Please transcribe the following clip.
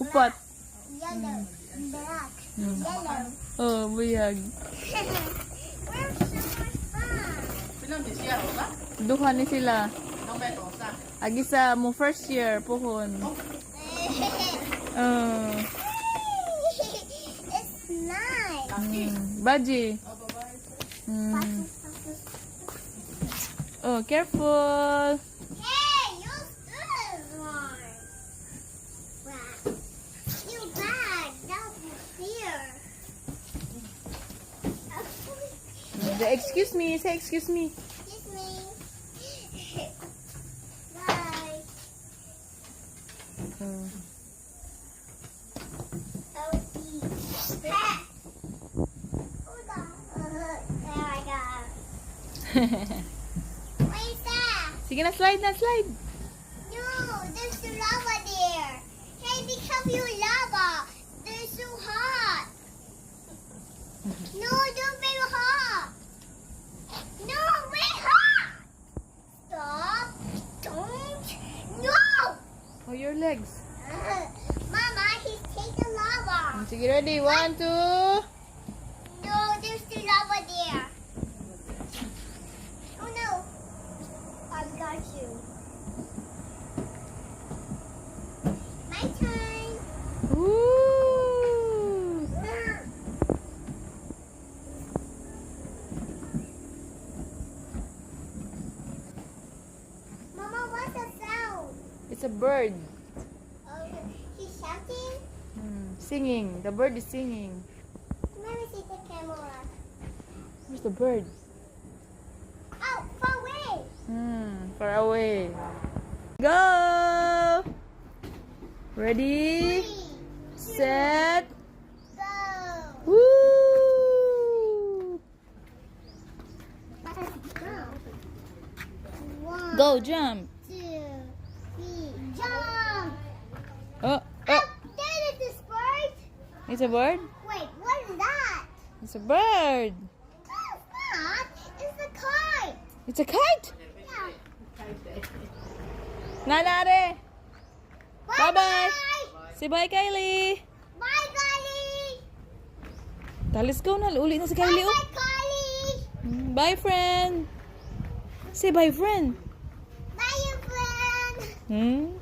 Upat. Yellow. Black. Hmm. Yellow. Oh, buyag. Where's super fun? Duha ni sila. Agi sa mo first year puhon. It's nice. Baji. Oh, careful. Hey, you good one. Wow. You bad. That was here. Excuse me. Say excuse me. Kiss me. Bye. Oh. There I go. What is that? Sige na, slide na, slide. No, there's the lava there. Hey, be careful, your lava. They're so hot. No, don't be hot. No, we're hot. Stop. Don't. No. Oh, your legs. Mama, he's taking lava. Sige, ready. 1, 2. No, there's the lava there. Oh no. I've got you. My turn. Ooh. Mama, what's the sound? It's a bird. Oh, he's shouting? Singing. The bird is singing. Let me see the camera. Where's the bird? Oh, far away. Far away. Go! Ready? 3, 2, Set. go. Woo! One, Go, jump. 2, 3, jump. Oh, Oh, oh. there is this bird. It's a bird? Wait, what is that? It's a bird. No, it's not. It's a kite. It's a kite. Yeah. Nanare. Bye Bye-bye. bye. Say bye, Kylie. Bye, Kylie. Let's go na. Uli na si Bye, Kylie. Oh. bye, Kylie. Bye, friend. Say bye, friend. Bye, you friend. Hmm?